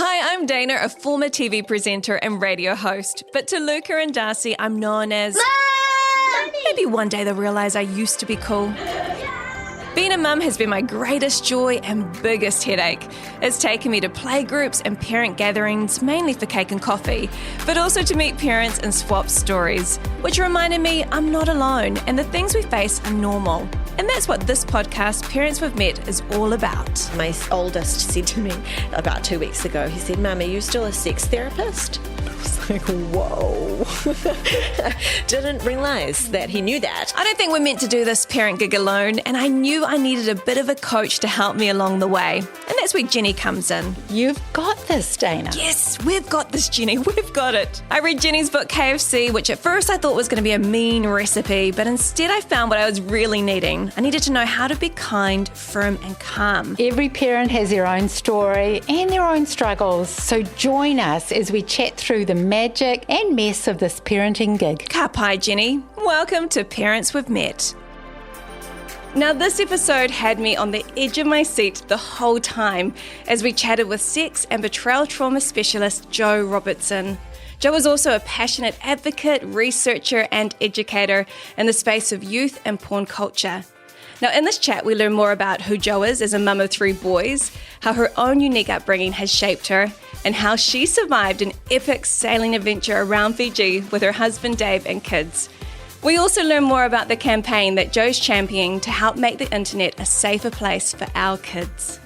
Hi, I'm Dayna, a former TV presenter and radio host. But to Luca and Darcy, I'm known as... Mom! Maybe one day they'll realise I used to be cool. Being a mum has been my greatest joy and biggest headache. It's taken me to playgroups and parent gatherings, mainly for cake and coffee, but also to meet parents and swap stories, which reminded me I'm not alone and the things we face are normal. And that's what this podcast, Parents We've Met, is all about. My oldest said to me about 2 weeks ago, he said, Mum, are you still a sex therapist? I was like, whoa. Didn't realise that he knew that. I don't think we're meant to do this parent gig alone, and I knew I needed a bit of a coach to help me along the way. And that's where Jenny comes in. You've got this, Dayna. Yes, we've got this, Jenny. We've got it. I read Jenny's book, KFC, which at first I thought was going to be a mean recipe, but instead I found what I was really needing. I needed to know how to be kind, firm, and calm. Every parent has their own story and their own struggles. So join us as we chat through the magic and mess of this parenting gig. Ka pai, Jenny. Welcome to Parents We've Met. Now, this episode had me on the edge of my seat the whole time as we chatted with sex and betrayal trauma specialist Jo Robertson. Jo is also a passionate advocate, researcher, and educator in the space of youth and porn culture. Now, in this chat, we learn more about who Jo is as a mum of 3 boys, how her own unique upbringing has shaped her, and how she survived an epic sailing adventure around Fiji with her husband Dave and kids. We also learn more about the campaign that Jo's championing to help make the internet a safer place for our kids.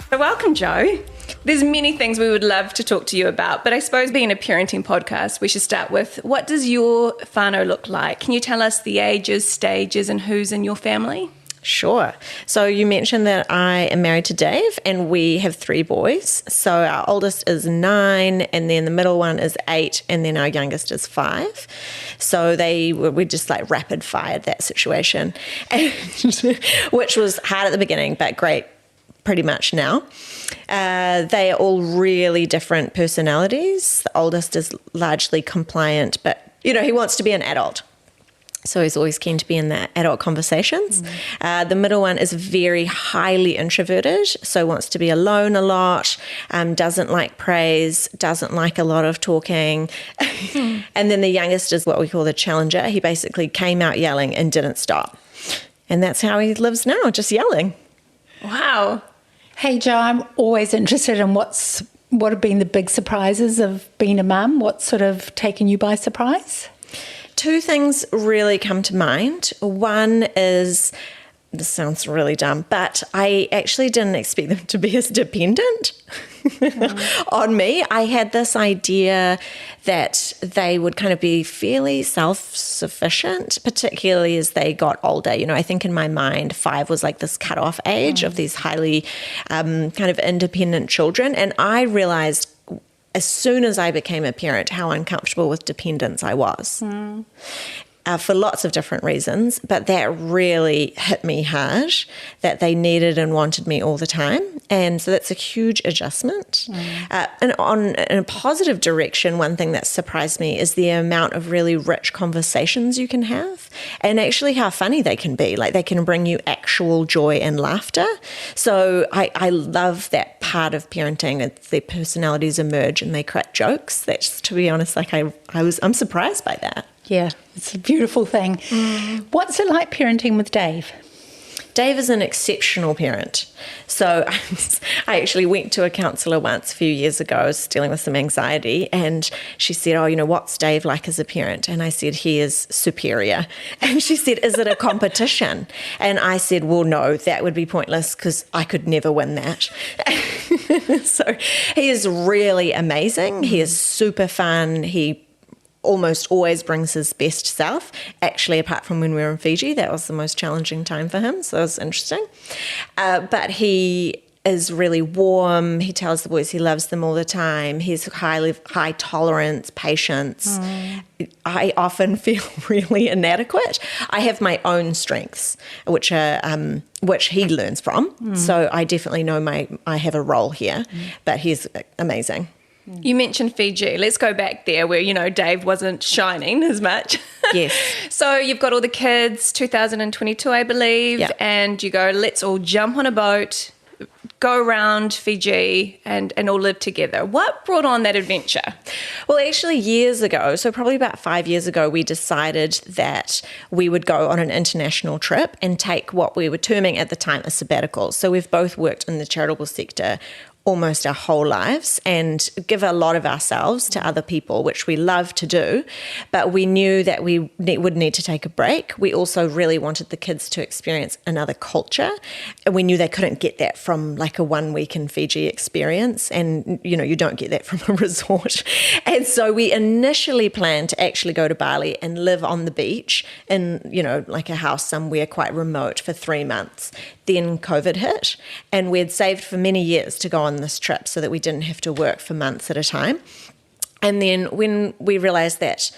So welcome, Jo. There's many things we would love to talk to you about, but I suppose being a parenting podcast, we should start with, what does your whānau look like? Can you tell us the ages, stages, and who's in your family? Sure. So you mentioned that I am married to Dave and we have 3 boys. So our oldest is 9 and then the middle one is 8 and then our youngest is 5. So we just like rapid fired that situation, and, which was hard at the beginning, but great pretty much now. They are all really different personalities. The oldest is largely compliant, but he wants to be an adult. So he's always keen to be in the adult conversations. The middle one is very highly introverted, so wants to be alone a lot, doesn't like praise, doesn't like a lot of talking. And then the youngest is what we call the challenger. He basically came out yelling and didn't stop. And that's how he lives now, just yelling. Wow. Hey, Jo, I'm always interested in what have been the big surprises of being a mum? What's sort of taken you by surprise? 2 things really come to mind. One is, this sounds really dumb, but I actually didn't expect them to be as dependent on me. I had this idea that they would kind of be fairly self-sufficient, particularly as they got older. I think in my mind, 5 was like this cutoff age of these highly kind of independent children. And I realized as soon as I became a parent, how uncomfortable with dependence I was. For lots of different reasons, but that really hit me hard, that they needed and wanted me all the time. And so that's a huge adjustment. And in a positive direction, one thing that surprised me is the amount of really rich conversations you can have and actually how funny they can be. Like they can bring you actual joy and laughter. So I love that part of parenting. Their personalities emerge and they crack jokes. That's, to be honest, like I'm surprised by that. Yeah, it's a beautiful thing. What's it like parenting with Dave? Dave is an exceptional parent. So I actually went to a counsellor once a few years ago. I was dealing with some anxiety and she said, what's Dave like as a parent? And I said, he is superior. And she said, is it a competition? And I said, well, no, that would be pointless because I could never win that. So he is really amazing. He is super fun. He almost always brings his best self. Actually, apart from when we were in Fiji, that was the most challenging time for him, so it was interesting. But he is really warm. He tells the boys he loves them all the time. He's high tolerance, patience. I often feel really inadequate. I have my own strengths, which he learns from. So I definitely know I have a role here, but he's amazing. You mentioned Fiji. Let's go back there where, Dave wasn't shining as much. Yes. So you've got all the kids, 2022, I believe, yep. And you go, let's all jump on a boat, go around Fiji and all live together. What brought on that adventure? Well, actually years ago, so probably about 5 years ago, we decided that we would go on an international trip and take what we were terming at the time a sabbatical. So we've both worked in the charitable sector almost our whole lives and give a lot of ourselves to other people, which we love to do. But we knew that we would need to take a break. We also really wanted the kids to experience another culture. And we knew they couldn't get that from like a 1 week in Fiji experience. And, you know, you don't get that from a resort. And so we initially planned to actually go to Bali and live on the beach in, you know, like a house somewhere quite remote for 3 months. Then COVID hit, and we had saved for many years to go on this trip so that we didn't have to work for months at a time. And then when we realized that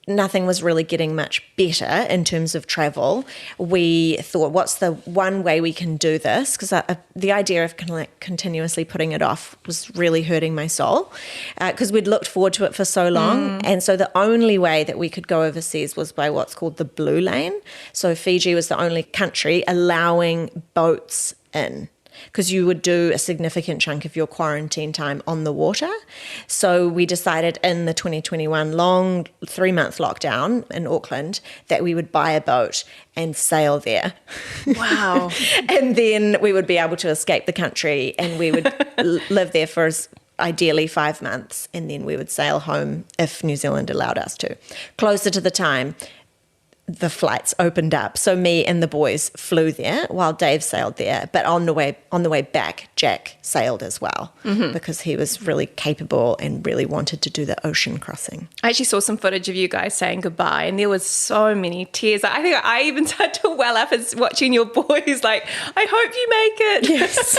nothing was really getting much better in terms of travel, we thought, what's the one way we can do this? Because the idea of kind of like continuously putting it off was really hurting my soul because we'd looked forward to it for so long. And so the only way that we could go overseas was by what's called the Blue Lane. So Fiji was the only country allowing boats in, because you would do a significant chunk of your quarantine time on the water. So we decided in the 2021 long 3-month lockdown in Auckland that we would buy a boat and sail there. Wow. And then we would be able to escape the country and we would live there for ideally 5 months, and then we would sail home if New Zealand allowed us to. Closer to the time, the flights opened up. So me and the boys flew there while Dave sailed there. But on the way back, Jack sailed as well because he was really capable and really wanted to do the ocean crossing. I actually saw some footage of you guys saying goodbye, and there was so many tears. I think I even started to well up as watching your boys, like, I hope you make it. Yes.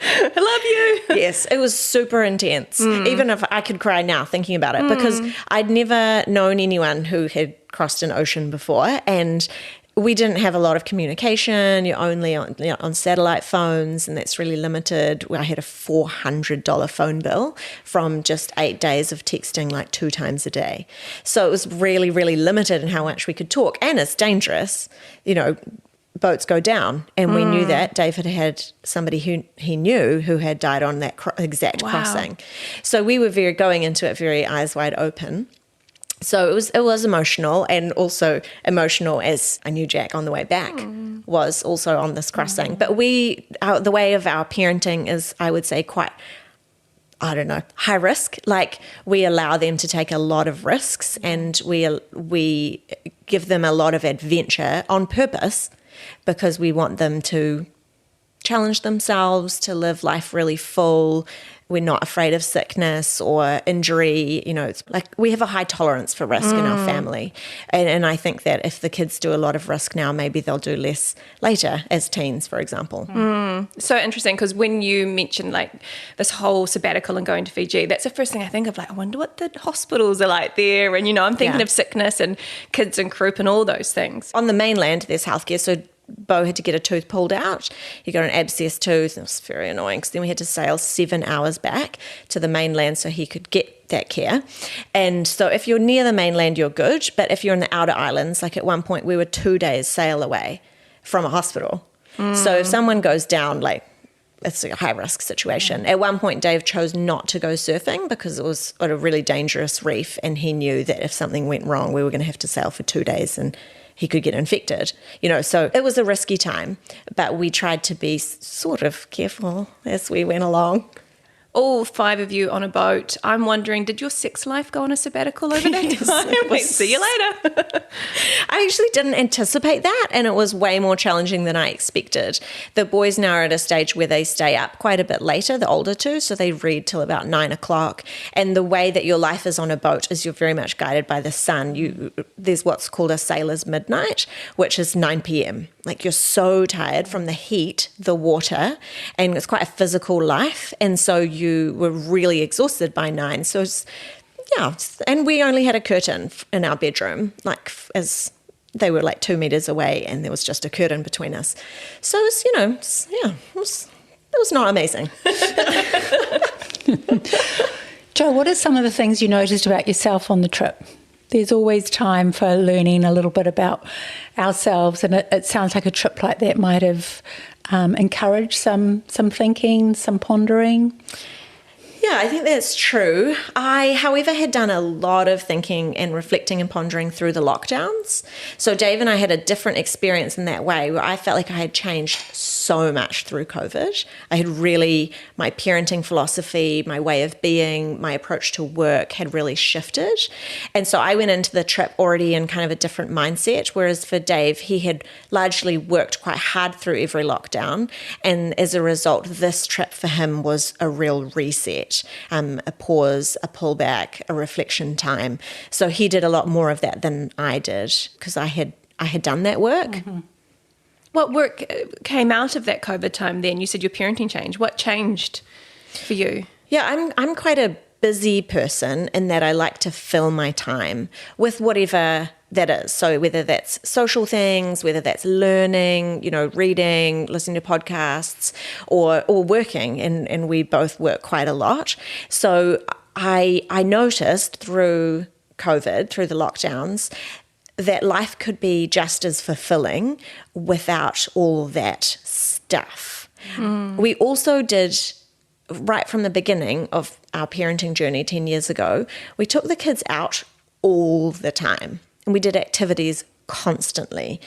I love you. Yes, it was super intense. Even if I could cry now thinking about it, because I'd never known anyone who had crossed an ocean before, and we didn't have a lot of communication. You're only on satellite phones, and that's really limited. I had a $400 phone bill from just 8 days of texting like 2 times a day. So it was really, really limited in how much we could talk, and it's dangerous. You know, boats go down, and we knew that. Dave had somebody who he knew who had died on that exact crossing. So we were going into it very eyes wide open. So it was emotional, and also emotional as I knew Jack on the way back was also on this crossing. But the way of our parenting is, I would say, quite, I don't know, high risk. Like, we allow them to take a lot of risks, and we give them a lot of adventure on purpose because we want them to challenge themselves, to live life really full. We're not afraid of sickness or injury. You know, it's like we have a high tolerance for risk in our family. And I think that if the kids do a lot of risk now, maybe they'll do less later as teens, for example. So interesting, because when you mentioned like this whole sabbatical and going to Fiji, that's the first thing I think of, like, I wonder what the hospitals are like there. And, you know, I'm thinking of sickness and kids and croup and all those things. On the mainland, there's healthcare. So Bo had to get a tooth pulled out. He got an abscessed tooth, and it was very annoying because then we had to sail 7 hours back to the mainland so he could get that care. And so if you're near the mainland, you're good. But if you're in the outer islands, like at one point we were 2 days sail away from a hospital. So if someone goes down, like, it's a high-risk situation. At one point, Dave chose not to go surfing because it was at a really dangerous reef, and he knew that if something went wrong, we were going to have to sail for 2 days and he could get infected, you know. So it was a risky time, but we tried to be sort of careful as we went along. All 5 of you on a boat. I'm wondering, did your sex life go on a sabbatical over that time? See you later. I actually didn't anticipate that, and it was way more challenging than I expected. The boys now are at a stage where they stay up quite a bit later, the older two, so they read till about 9 o'clock. And the way that your life is on a boat is you're very much guided by the sun. There's what's called a sailor's midnight, which is 9 p.m. Like, you're so tired from the heat, the water, and it's quite a physical life. And so you were really exhausted by 9. So, and we only had a curtain in our bedroom, like, as they were like 2 meters away, and there was just a curtain between us. So it was, you know, it was not amazing. Jo, what are some of the things you noticed about yourself on the trip? There's always time for learning a little bit about ourselves, and it sounds like a trip like that might have encourage some thinking, some pondering? Yeah, I think that's true. I, however, had done a lot of thinking and reflecting and pondering through the lockdowns. So Dave and I had a different experience in that way, where I felt like I had changed so much through COVID. I had really, my parenting philosophy, my way of being, my approach to work had really shifted. And so I went into the trip already in kind of a different mindset, whereas for Dave, he had largely worked quite hard through every lockdown. And as a result, this trip for him was a real reset. A pause, a pullback, a reflection time. So he did a lot more of that than I did because I had done that work. Mm-hmm. What work came out of that COVID time then? You said your parenting changed. What changed for you? Yeah, I'm quite a busy person in that I like to fill my time with whatever that is. So whether that's social things, whether that's learning, reading, listening to podcasts, or working, and we both work quite a lot. So I noticed through COVID, through the lockdowns, that life could be just as fulfilling without all that stuff. We also did, right from the beginning of our parenting journey 10 years ago, we took the kids out all the time. And we did activities constantly.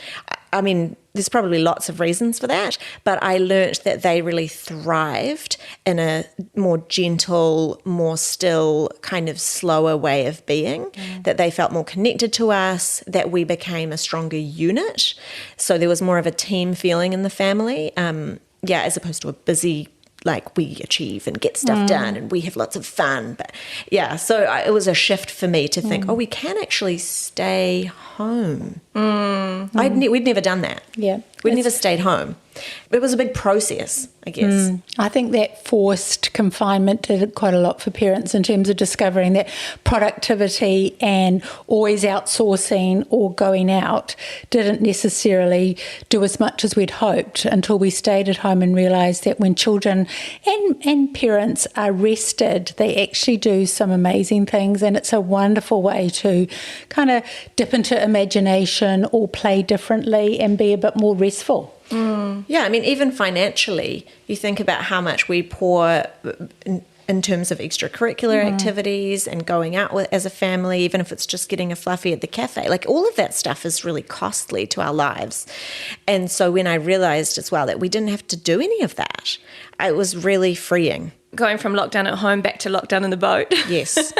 I mean, there's probably lots of reasons for that, but I learnt that they really thrived in a more gentle, more still, kind of slower way of being, that they felt more connected to us, that we became a stronger unit. So there was more of a team feeling in the family, as opposed to a busy, like we achieve and get stuff done and we have lots of fun. But yeah, so it was a shift for me to think, we can actually stay home. We'd never done that. Yeah. We'd never stayed home. It was a big process, I guess. I think that forced confinement did quite a lot for parents in terms of discovering that productivity and always outsourcing or going out didn't necessarily do as much as we'd hoped until we stayed at home and realised that when children and parents are rested, they actually do some amazing things, and it's a wonderful way to kind of dip into imagination or play differently and be a bit more restful. Yeah, I mean, even financially, you think about how much we pour in terms of extracurricular activities and going out as a family, even if it's just getting a fluffy at the cafe. Like, all of that stuff is really costly to our lives. And so when I realised as well that we didn't have to do any of that, it was really freeing. Going from lockdown at home back to lockdown in the boat. Yes.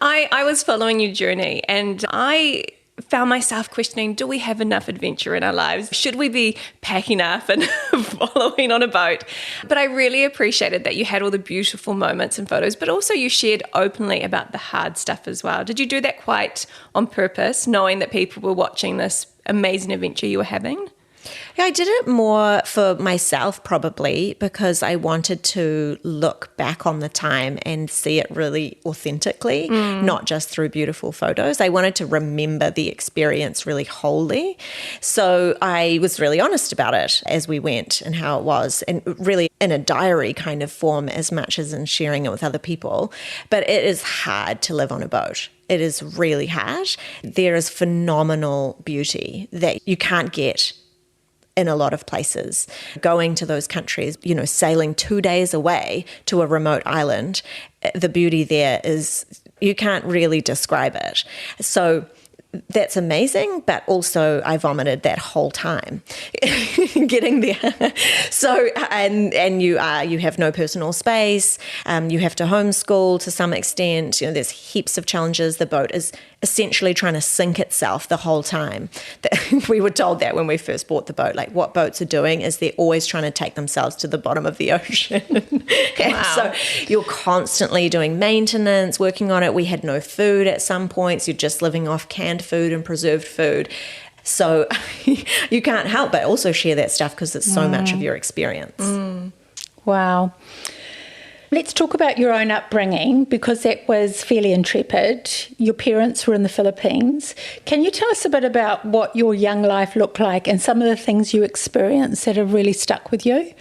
I was following your journey, and I found myself questioning, do we have enough adventure in our lives? Should we be packing up and following on a boat? But I really appreciated that you had all the beautiful moments and photos, but also you shared openly about the hard stuff as well. Did you do that quite on purpose, knowing that people were watching this amazing adventure you were having? Yeah, I did it more for myself probably because I wanted to look back on the time and see it really authentically, not just through beautiful photos. I wanted to remember the experience really wholly. So I was really honest about it as we went and how it was, and really in a diary kind of form as much as in sharing it with other people. But it is hard to live on a boat. It is really hard. There is phenomenal beauty that you can't get in a lot of places. Going to those countries, sailing 2 days away to a remote island, the beauty there is, you can't really describe it. So that's amazing, but also I vomited that whole time getting there. So, and you have no personal space. You have to homeschool to some extent. There's heaps of challenges. The boat is essentially trying to sink itself the whole time. We were told that when we first bought the boat. Like, what boats are doing is they're always trying to take themselves to the bottom of the ocean. And so you're constantly doing maintenance, working on it. We had no food at some points. You're just living off canned food and preserved food. So you can't help but also share that stuff because it's so much of your experience. Wow. Let's talk about your own upbringing, because that was fairly intrepid. Your parents were in the Philippines. Can you tell us a bit about what your young life looked like and some of the things you experienced that have really stuck with you?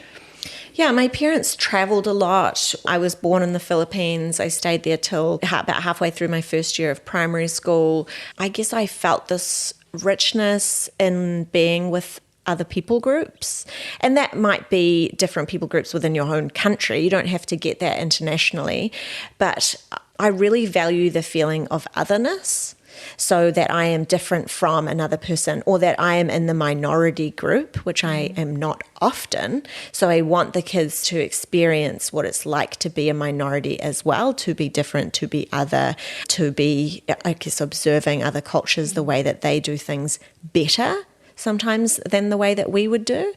Yeah, my parents travelled a lot. I was born in the Philippines. I stayed there till about halfway through my first year of primary school. I guess I felt this richness in being with other people groups. And that might be different people groups within your own country. You don't have to get that internationally. But I really value the feeling of otherness, so that I am different from another person, or that I am in the minority group, which I am not often. So I want the kids to experience what it's like to be a minority as well, to be different, to be other, to be, I guess, observing other cultures, the way that they do things better sometimes than the way that we would do.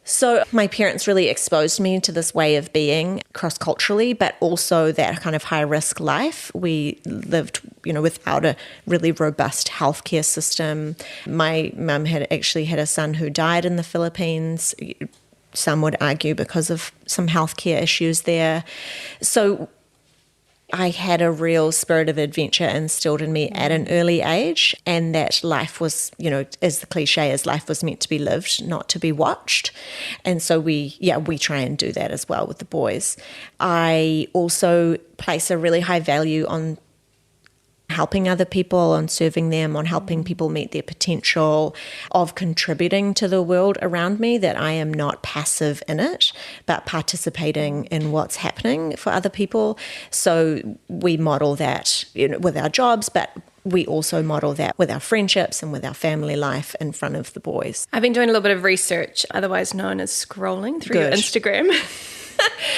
So my parents really exposed me to this way of being cross-culturally, but also that kind of high-risk life. We lived, without a really robust healthcare system. My mum had actually had a son who died in the Philippines. Some would argue because of some healthcare issues there. So I had a real spirit of adventure instilled in me at an early age, and that life was, as the cliche is, life was meant to be lived, not to be watched. And so we try and do that as well with the boys. I also place a really high value on helping other people, on serving them, on helping people meet their potential, of contributing to the world around me, that I am not passive in it, but participating in what's happening for other people. So we model that with our jobs, but we also model that with our friendships and with our family life in front of the boys. I've been doing a little bit of research, otherwise known as scrolling through your Instagram.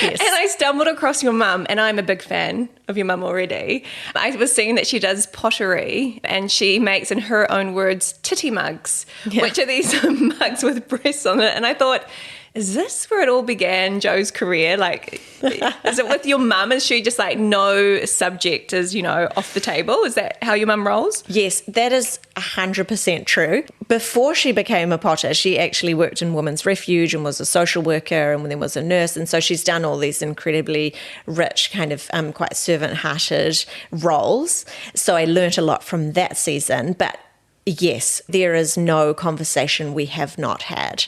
Yes. And I stumbled across your mum, and I'm a big fan of your mum already. I was seeing that she does pottery, and she makes, in her own words, titty mugs, which are these mugs with breasts on it. And I thought, is this where it all began, Joe's career? Like, is it with your mum? Is she just like, no subject is, off the table? Is that how your mum rolls? Yes, that is 100% true. Before she became a potter, she actually worked in Women's Refuge and was a social worker, and then was a nurse. And so she's done all these incredibly rich, kind of quite servant-hearted roles. So I learnt a lot from that season. But yes, there is no conversation we have not had.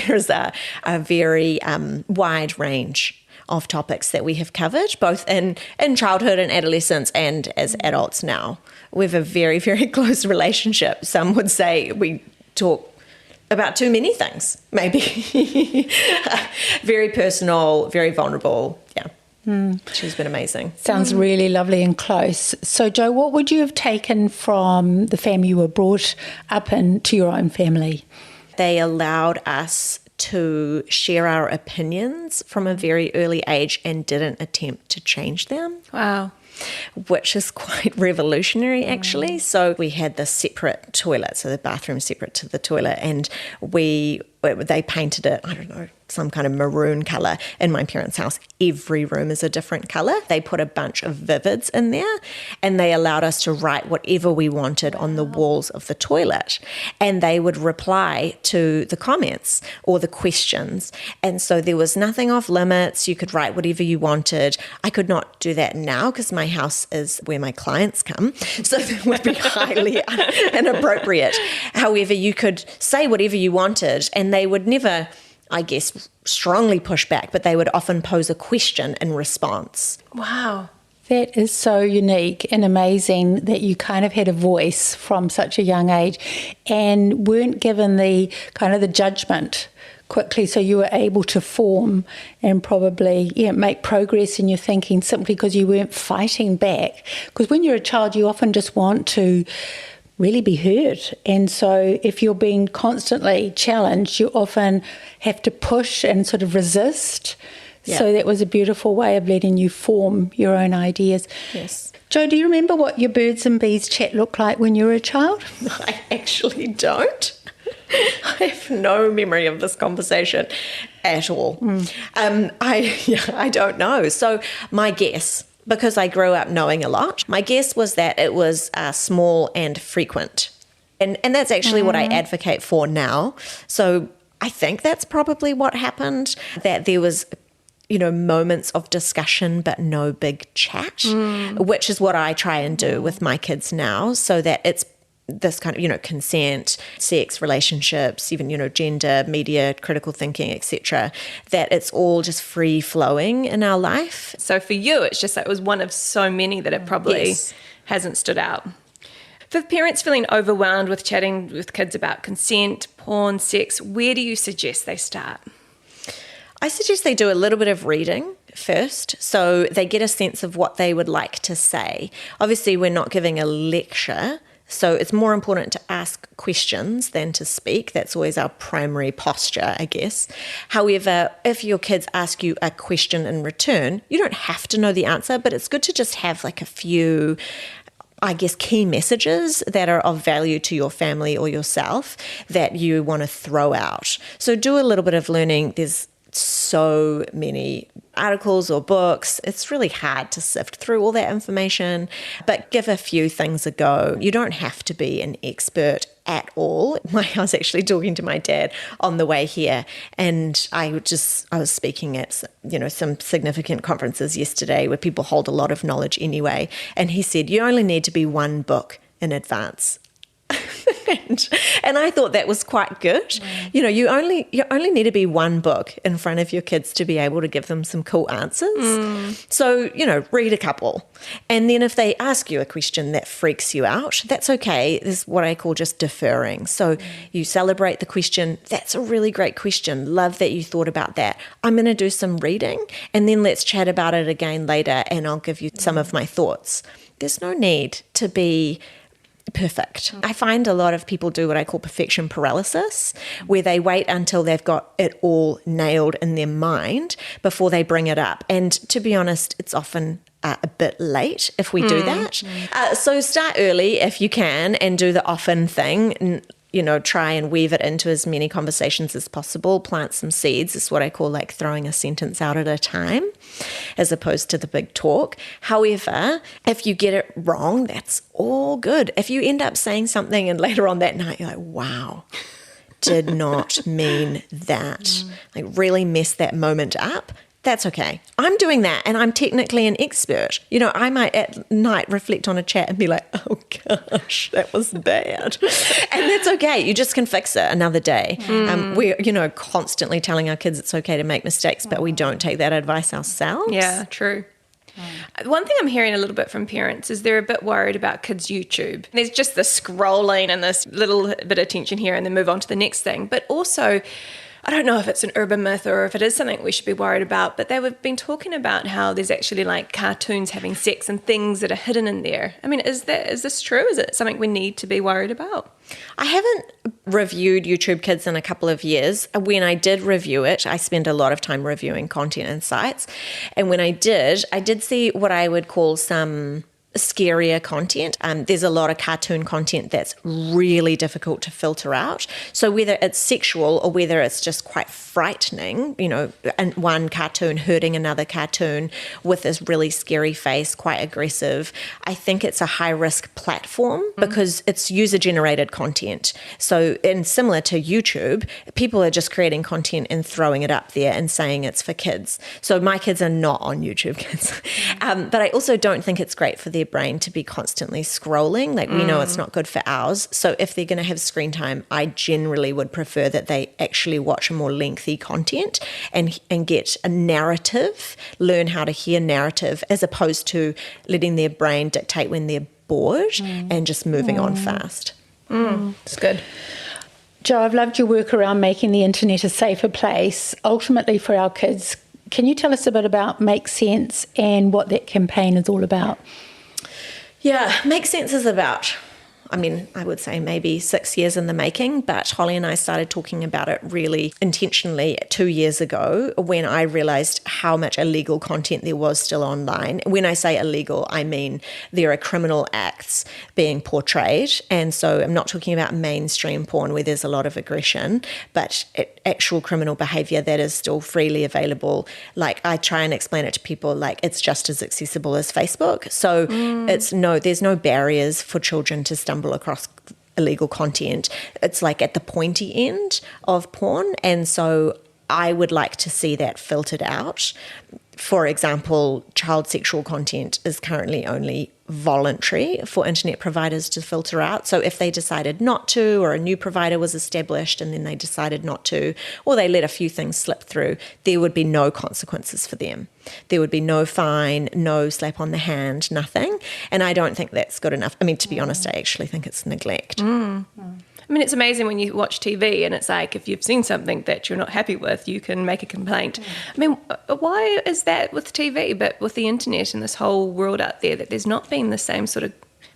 There's a very wide range of topics that we have covered, both in childhood and adolescence and as adults now. We have a very, very close relationship. Some would say we talk about too many things, maybe. Very personal, very vulnerable. Yeah. She's been amazing. Sounds really lovely and close. So, Jo, what would you have taken from the family you were brought up in to your own family? They allowed us to share our opinions from a very early age and didn't attempt to change them. Wow. Which is quite revolutionary, actually. So we had the separate toilet, so the bathroom separate to the toilet, and they painted it, I don't know, some kind of maroon colour. In my parents' house, every room is a different colour. They put a bunch of vivids in there, and they allowed us to write whatever we wanted on the walls of the toilet, and they would reply to the comments or the questions. And so there was nothing off limits. You could write whatever you wanted. I could not do that now because my house is where my clients come, so that would be highly inappropriate. However, you could say whatever you wanted, and they would never, I guess, strongly push back, but they would often pose a question in response. Wow. That is so unique and amazing that you kind of had a voice from such a young age and weren't given the kind of the judgment quickly, so you were able to form and probably make progress in your thinking simply because you weren't fighting back. Because when you're a child, you often just want to really be heard. And so if you're being constantly challenged, you often have to push and sort of resist. Yeah. So that was a beautiful way of letting you form your own ideas. Yes. Jo, do you remember what your birds and bees chat looked like when you were a child? I actually don't. I have no memory of this conversation at all. I don't know. So my guess, because I grew up knowing a lot, my guess was that it was small and frequent. And that's actually what I advocate for now. So I think that's probably what happened, that there was moments of discussion but no big chat, which is what I try and do with my kids now, so that it's this kind of, consent, sex, relationships, even, gender, media, critical thinking, etc., that it's all just free flowing in our life. So for you, it's just that it was one of so many that it probably hasn't stood out. For parents feeling overwhelmed with chatting with kids about consent, porn, sex, where do you suggest they start? I suggest they do a little bit of reading first, so they get a sense of what they would like to say. Obviously, we're not giving a lecture, so it's more important to ask questions than to speak. That's always our primary posture, I guess. However, if your kids ask you a question in return, you don't have to know the answer, but it's good to just have like a few, I guess, key messages that are of value to your family or yourself that you want to throw out. So do a little bit of learning. There's so many articles or books. It's really hard to sift through all that information, but give a few things a go. You don't have to be an expert at all. I was actually talking to my dad on the way here, and I was speaking at some significant conferences yesterday where people hold a lot of knowledge anyway, and he said you only need to be one book in advance. And I thought that was quite good. You only need to be one book in front of your kids to be able to give them some cool answers. So, read a couple. And then if they ask you a question that freaks you out, that's okay. This is what I call just deferring. So you celebrate the question. That's a really great question. Love that you thought about that. I'm going to do some reading and then let's chat about it again later and I'll give you some of my thoughts. There's no need to be perfect. I find a lot of people do what I call perfection paralysis, where they wait until they've got it all nailed in their mind before they bring it up. And to be honest, it's often a bit late if we do that. So start early if you can and do the often thing. Try and weave it into as many conversations as possible, plant some seeds. It's what I call like throwing a sentence out at a time, as opposed to the big talk. However, if you get it wrong, that's all good. If you end up saying something and later on that night, you're like, wow, did not mean that. Like really mess that moment up. That's okay. I'm doing that and I'm technically an expert. I might at night reflect on a chat and be like, oh gosh, that was bad. And that's okay. You just can fix it another day. We're, constantly telling our kids it's okay to make mistakes, but we don't take that advice ourselves. Yeah, true. One thing I'm hearing a little bit from parents is they're a bit worried about kids' YouTube. There's just the scrolling and this little bit of tension here and then move on to the next thing. But also, I don't know if it's an urban myth or if it is something we should be worried about, but they've been talking about how there's actually like cartoons having sex and things that are hidden in there. I mean, is this true? Is it something we need to be worried about? I haven't reviewed YouTube Kids in a couple of years. When I did review it, I spent a lot of time reviewing content and sites. And when I did see what I would call some scarier content. There's a lot of cartoon content that's really difficult to filter out. So whether it's sexual or whether it's just quite frightening, and one cartoon hurting another cartoon with this really scary face, quite aggressive, I think it's a high-risk platform because it's user-generated content. So, and similar to YouTube, people are just creating content and throwing it up there and saying it's for kids. So my kids are not on YouTube Kids. But I also don't think it's great for their brain to be constantly scrolling. Like we know it's not good for ours. So if they're going to have screen time, I generally would prefer that they actually watch a more lengthy content and get a narrative, learn how to hear narrative, as opposed to letting their brain dictate when they're bored and just moving on fast. It's good. Jo, I've loved your work around making the internet a safer place, ultimately for our kids. Can you tell us a bit about Make Sense and what that campaign is all about? Yeah, Make Sense is about, I would say maybe 6 years in the making, but Holly and I started talking about it really intentionally 2 years ago when I realized how much illegal content there was still online. When I say illegal, I mean there are criminal acts being portrayed. And so I'm not talking about mainstream porn where there's a lot of aggression, but actual criminal behavior that is still freely available. Like I try and explain it to people like it's just as accessible as Facebook. So there's no barriers for children to stumble across illegal content. It's like at the pointy end of porn. And so I would like to see that filtered out. For example, child sexual content is currently only voluntary for internet providers to filter out. So if they decided not to, or a new provider was established and then they decided not to, or they let a few things slip through, there would be no consequences for them. There would be no fine, no slap on the hand, nothing. And I don't think that's good enough. I mean, to be honest, I actually think it's neglect. I mean, it's amazing when you watch TV and it's like, if you've seen something that you're not happy with, you can make a complaint. I mean, why is that with TV, but with the internet and this whole world out there, that there's not been the same sort of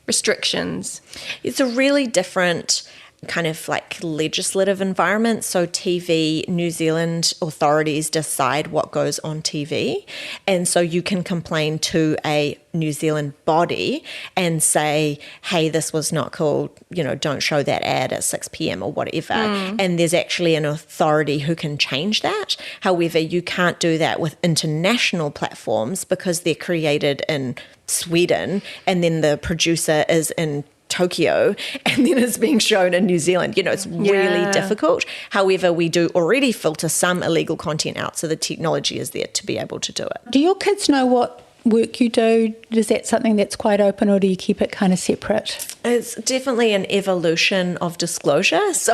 restrictions? It's a really different kind of like legislative environment. So TV, New Zealand authorities decide what goes on TV. And so you can complain to a New Zealand body and say, hey, this was not cool, don't show that ad at 6 p.m. or whatever. And there's actually an authority who can change that. However, you can't do that with international platforms because they're created in Sweden and then the producer is in Tokyo and then it's being shown in New Zealand. It's really difficult. However, we do already filter some illegal content out, so the technology is there to be able to do it. Do your kids know what work you do? Is that something that's quite open, or do you keep it kind of separate? It's definitely an evolution of disclosure. So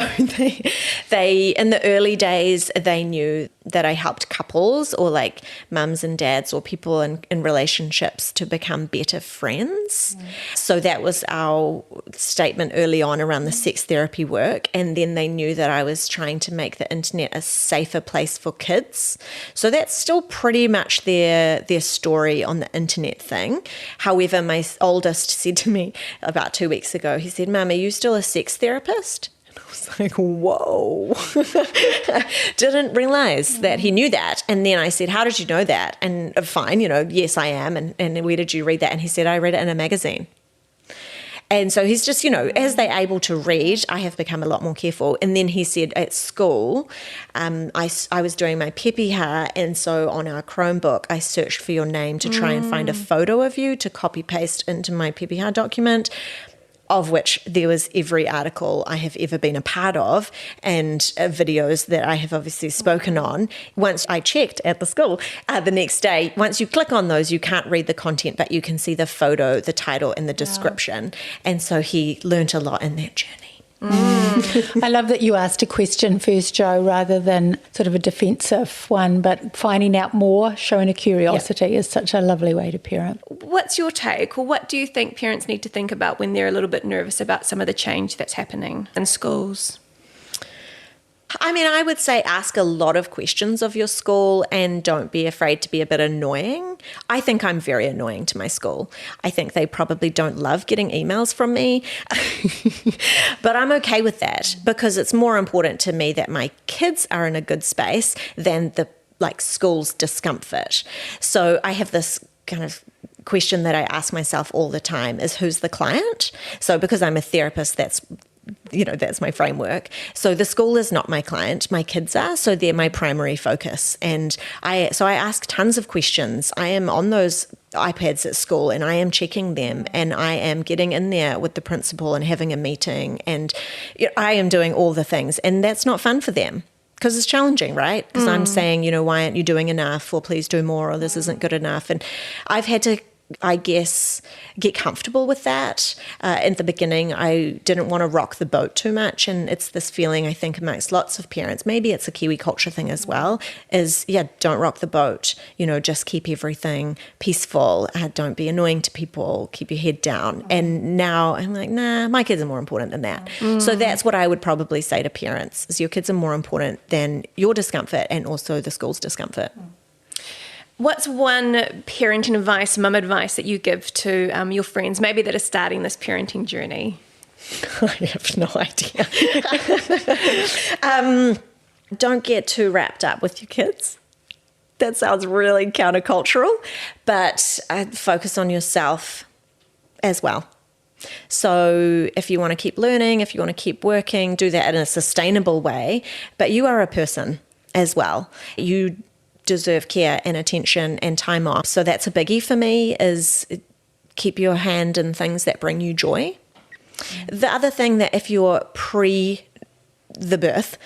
they in the early days, they knew that I helped couples or like mums and dads or people in relationships to become better friends. So that was our statement early on around the sex therapy work. And then they knew that I was trying to make the internet a safer place for kids. So that's still pretty much their story on the internet thing. However, my oldest said to me about 2 weeks ago, he said, Mum, are you still a sex therapist? I was like, whoa. Didn't realize that he knew that. And then I said, how did you know that? And fine, yes, I am. And where did you read that? And he said, I read it in a magazine. And so he's just, as they're able to read, I have become a lot more careful. And then he said at school, I was doing my pepeha, and so on our Chromebook, I searched for your name to try and find a photo of you to copy paste into my pepeha document, of which there was every article I have ever been a part of and videos that I have obviously spoken on. Once I checked at the school the next day, once you click on those, you can't read the content, but you can see the photo, the title, and the description. And so he learnt a lot in that journey. I love that you asked a question first, Jo, rather than sort of a defensive one, but finding out more, showing a curiosity is such a lovely way to parent. What's your take, or what do you think parents need to think about when they're a little bit nervous about some of the change that's happening in schools? I mean, I would say ask a lot of questions of your school and don't be afraid to be a bit annoying. I think I'm very annoying to my school. I think they probably don't love getting emails from me, but I'm okay with that because it's more important to me that my kids are in a good space than the school's discomfort. So I have this kind of question that I ask myself all the time is, who's the client? So because I'm a therapist, that's my framework. So the school is not my client, my kids are, so they're my primary focus. And I ask tons of questions. I am on those iPads at school and I am checking them and I am getting in there with the principal and having a meeting and I am doing all the things, and that's not fun for them. Because it's challenging, right? Because I'm saying, why aren't you doing enough? Or please do more, or this isn't good enough. And I've had to, I guess, get comfortable with that. In the beginning, I didn't want to rock the boat too much. And it's this feeling, I think, amongst lots of parents, maybe it's a Kiwi culture thing as well, is, don't rock the boat. Just keep everything peaceful. Don't be annoying to people. Keep your head down. And now I'm like, nah, my kids are more important than that. So that's what I would probably say to parents, is your kids are more important than your discomfort and also the school's discomfort. What's one parenting advice, mum advice that you give to your friends, maybe that are starting this parenting journey? I have no idea. Don't get too wrapped up with your kids. That sounds really countercultural, but focus on yourself as well. So if you want to keep learning, if you want to keep working, do that in a sustainable way, but you are a person as well. You deserve care and attention and time off. So that's a biggie for me, is keep your hand in things that bring you joy. The other thing, that if you're the birth.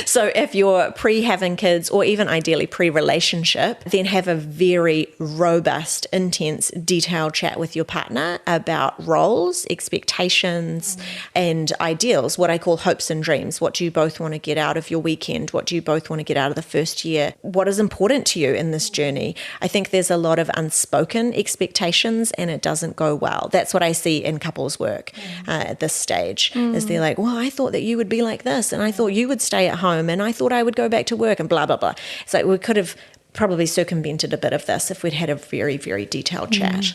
So if you're pre-having kids or even ideally pre-relationship, then have a very robust, intense, detailed chat with your partner about roles, expectations, and ideals, what I call hopes and dreams. What do you both want to get out of your weekend? What do you both want to get out of the first year? What is important to you in this journey? I think there's a lot of unspoken expectations and it doesn't go well. That's what I see in couples work at this stage, is they're like, well, I thought that you would be like this, and I thought you would stay at home, and I thought I would go back to work, and blah, blah, blah. It's like we could have probably circumvented a bit of this if we'd had a very, very detailed chat.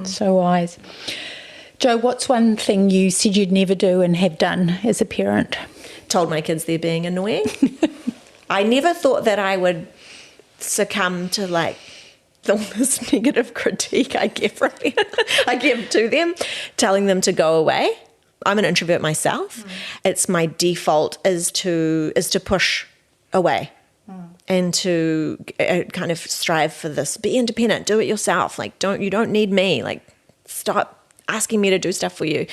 So wise. Jo, what's one thing you said you'd never do and have done as a parent? Told my kids they're being annoying. I never thought that I would succumb to like all this negative critique I give to them, telling them to go away. I'm an introvert myself. It's my default is to push away and to kind of strive for this. Be independent. Do it yourself. Like you don't need me. Like stop asking me to do stuff for you.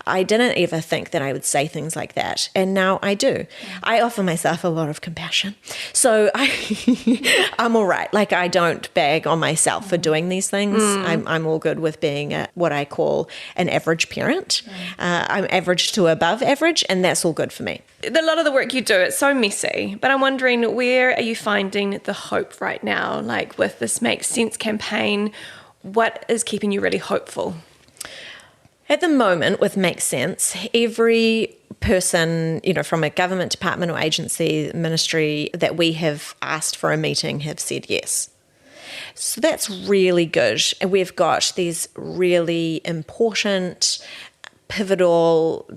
I didn't ever think that I would say things like that, and now I do. I offer myself a lot of compassion, so I'm all right. Like I don't bag on myself for doing these things. I'm all good with being what I call an average parent. I'm average to above average, and that's all good for me. A lot of the work you do, it's so messy, but I'm wondering, where are you finding the hope right now? Like with this Make Sense campaign, what is keeping you really hopeful? At the moment, with Make Sense, every person, from a government department or agency, ministry that we have asked for a meeting have said yes. So that's really good. And we've got these really important, pivotal,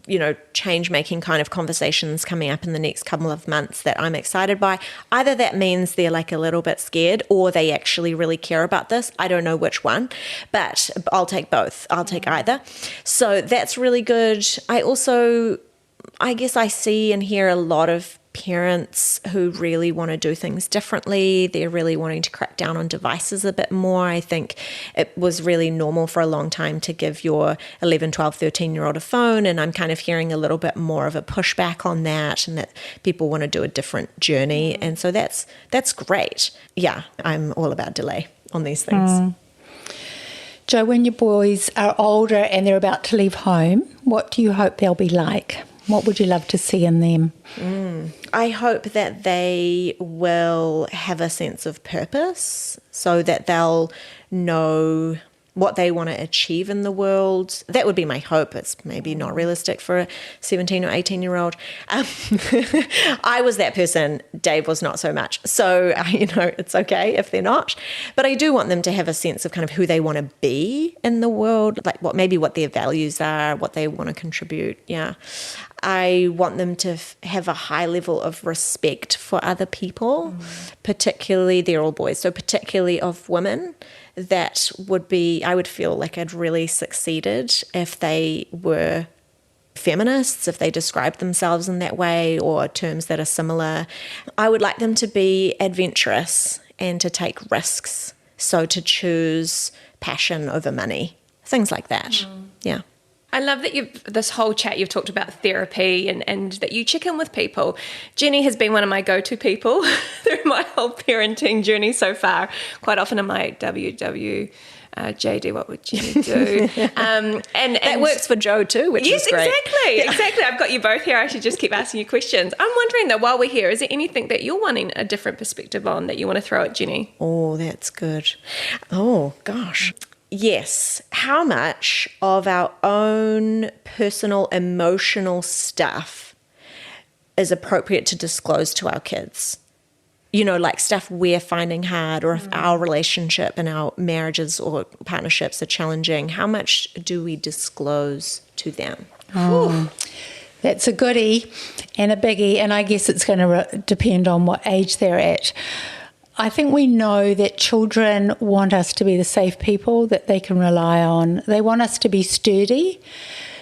change-making kind of conversations coming up in the next couple of months that I'm excited by. Either that means they're like a little bit scared or they actually really care about this. I don't know which one, but I'll take both. I'll take either. So that's really good. I guess I see and hear a lot of parents who really want to do things differently. They're really wanting to crack down on devices a bit more. I think it was really normal for a long time to give your 11, 12, 13-year-old a phone, and I'm kind of hearing a little bit more of a pushback on that, and that people want to do a different journey. And so that's great. Yeah, I'm all about delay on these things. Jo, when your boys are older and they're about to leave home, what do you hope they'll be like? What would you love to see in them? I hope that they will have a sense of purpose, so that they'll know what they want to achieve in the world. That would be my hope. It's maybe not realistic for a 17 or 18-year-old. I was that person. Dave was not so much. So, it's okay if they're not. But I do want them to have a sense of kind of who they want to be in the world, like what their values are, what they want to contribute. Yeah. I want them to have a high level of respect for other people, particularly, they're all boys, so particularly of women. That would be, I would feel like I'd really succeeded if they were feminists, if they described themselves in that way, or terms that are similar. I would like them to be adventurous and to take risks, so to choose passion over money, things like that. Yeah. I love that this whole chat you've talked about therapy and that you check in with people. Jenny has been one of my go-to people through my whole parenting journey so far. Quite often I'm like, JD, what would Jenny do? And that works for Jo too, which is great. Yes, exactly. I've got you both here. I should just keep asking you questions. I'm wondering though, while we're here, is there anything that you're wanting a different perspective on that you want to throw at Jenny? Oh, that's good. Oh, gosh. Yes. How much of our own personal emotional stuff is appropriate to disclose to our kids? Like stuff we're finding hard, or if our relationship and our marriages or partnerships are challenging, how much do we disclose to them? That's a goodie and a biggie, and I guess it's going to depend on what age they're at. I think we know that children want us to be the safe people that they can rely on. They want us to be sturdy.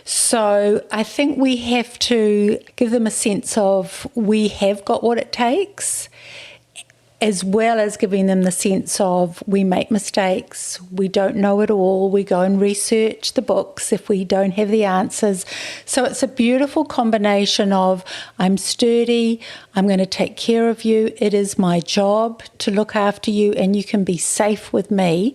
So I think we have to give them a sense of we have got what it takes, as well as giving them the sense of we make mistakes, we don't know it all, we go and research the books if we don't have the answers. So it's a beautiful combination of I'm sturdy, I'm going to take care of you, it is my job to look after you, and you can be safe with me.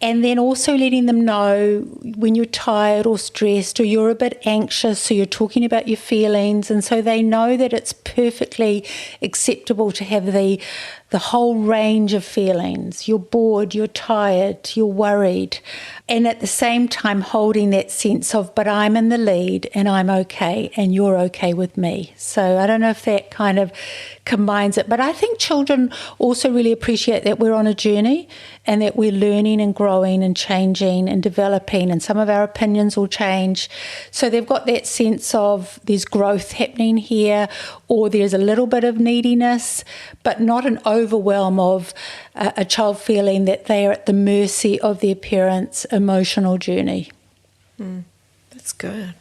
And then also letting them know when you're tired or stressed or you're a bit anxious, so you're talking about your feelings, and so they know that it's perfectly acceptable to have the whole range of feelings. You're bored, you're tired, you're worried, and at the same time holding that sense of, but I'm in the lead and I'm okay and you're okay with me. So I don't know if that kind of combines it, but I think children also really appreciate that we're on a journey and that we're learning and growing and changing and developing, and some of our opinions will change. So they've got that sense of there's growth happening here, or there's a little bit of neediness, but not an overwhelm of a child feeling that they are at the mercy of their parents' emotional journey. That's good.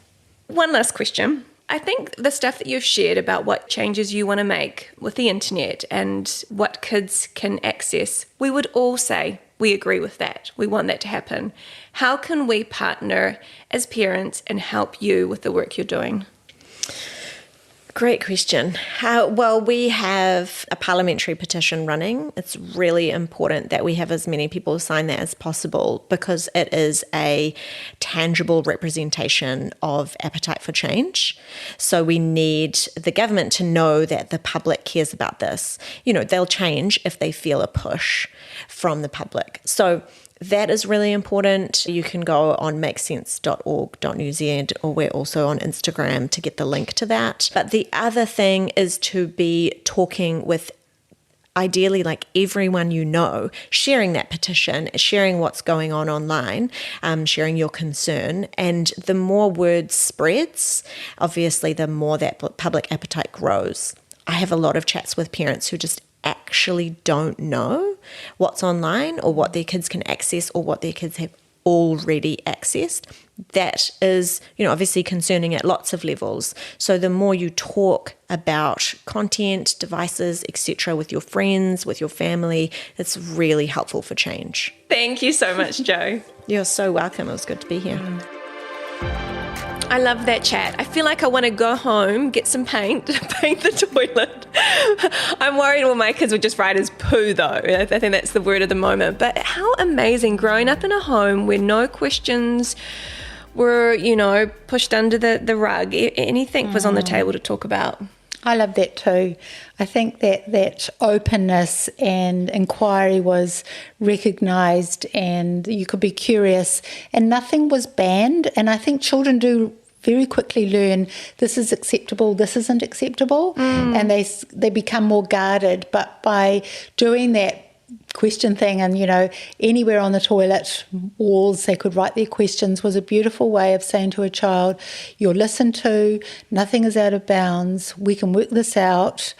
One last question. I think the stuff that you've shared about what changes you want to make with the internet and what kids can access, we would all say we agree with that. We want that to happen. How can we partner as parents and help you with the work you're doing? Great question. Well, we have a parliamentary petition running. It's really important that we have as many people sign that as possible, because it is a tangible representation of appetite for change. So we need the government to know that the public cares about this. You know, they'll change if they feel a push from the public. So that is really important. You can go on makesense.org.nz, or we're also on Instagram to get the link to that. But the other thing is to be talking with ideally like everyone you know, sharing that petition, sharing what's going on online, sharing your concern. And the more word spreads, obviously the more that public appetite grows. I have a lot of chats with parents who just actually don't know what's online or what their kids can access or what their kids have already accessed. That is, obviously concerning at lots of levels. So the more you talk about content, devices, etc. with your friends, with your family, it's really helpful for change. Thank you so much, Jo. You're so welcome. It was good to be here. I love that chat. I feel like I want to go home, get some paint, paint the toilet. I'm worried all my kids would just write as poo, though. I think that's the word of the moment. But how amazing growing up in a home where no questions were, pushed under the rug. Anything was on the table to talk about. I love that too. I think that openness and inquiry was recognised, and you could be curious, and nothing was banned. And I think children do very quickly learn this is acceptable, this isn't acceptable, and they become more guarded. But by doing that question thing, and anywhere on the toilet walls they could write their questions, was a beautiful way of saying to a child, you're listened to, nothing is out of bounds, we can work this out.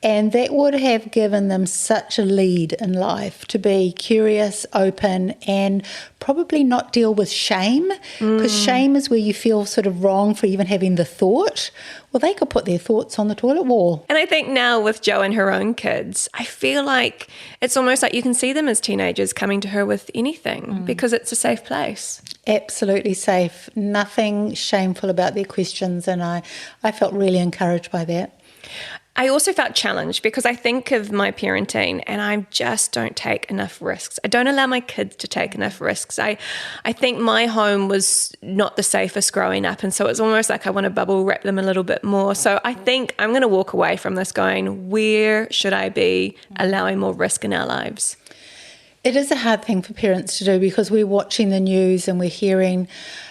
And that would have given them such a lead in life, to be curious, open, and probably not deal with shame, because shame is where you feel sort of wrong for even having the thought. Well, they could put their thoughts on the toilet wall. And I think now with Jo and her own kids, I feel like it's almost like you can see them as teenagers coming to her with anything because it's a safe place. Absolutely safe. Nothing shameful about their questions, and I felt really encouraged by that. I also felt challenged because I think of my parenting and I just don't take enough risks. I don't allow my kids to take enough risks. I think my home was not the safest growing up, and so it's almost like I want to bubble wrap them a little bit more. So I think I'm going to walk away from this going, where should I be allowing more risk in our lives? It is a hard thing for parents to do because we're watching the news and we're hearing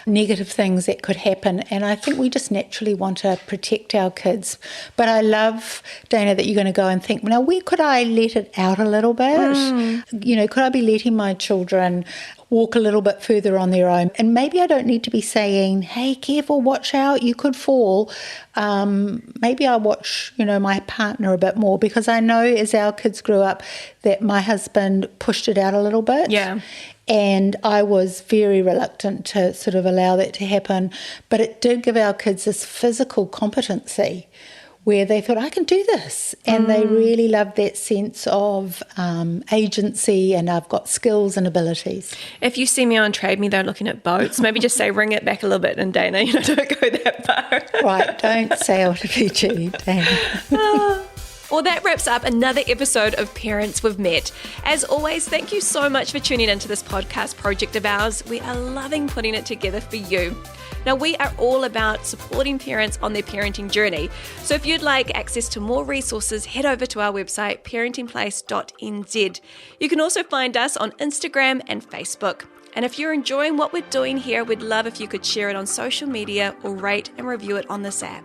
negative things that could happen, and I think we just naturally want to protect our kids. But I love, Dayna, that you're going to go and think, now where could I let it out a little bit? Could I be letting my children walk a little bit further on their own? And maybe I don't need to be saying, hey, careful, watch out, you could fall. Maybe I watch, my partner a bit more, because I know as our kids grew up that my husband pushed it out a little bit. Yeah. And I was very reluctant to sort of allow that to happen. But it did give our kids this physical competency where they thought, I can do this. And they really loved that sense of agency, and I've got skills and abilities. If you see me on Trade Me, though, looking at boats, maybe just say, ring it back a little bit, and Dayna, don't go that far. Right, don't sail to Fiji, Dayna. Well, that wraps up another episode of Parents We've Met. As always, thank you so much for tuning into this podcast project of ours. We are loving putting it together for you. Now, we are all about supporting parents on their parenting journey. So if you'd like access to more resources, head over to our website, parentingplace.nz. You can also find us on Instagram and Facebook. And if you're enjoying what we're doing here, we'd love if you could share it on social media or rate and review it on this app.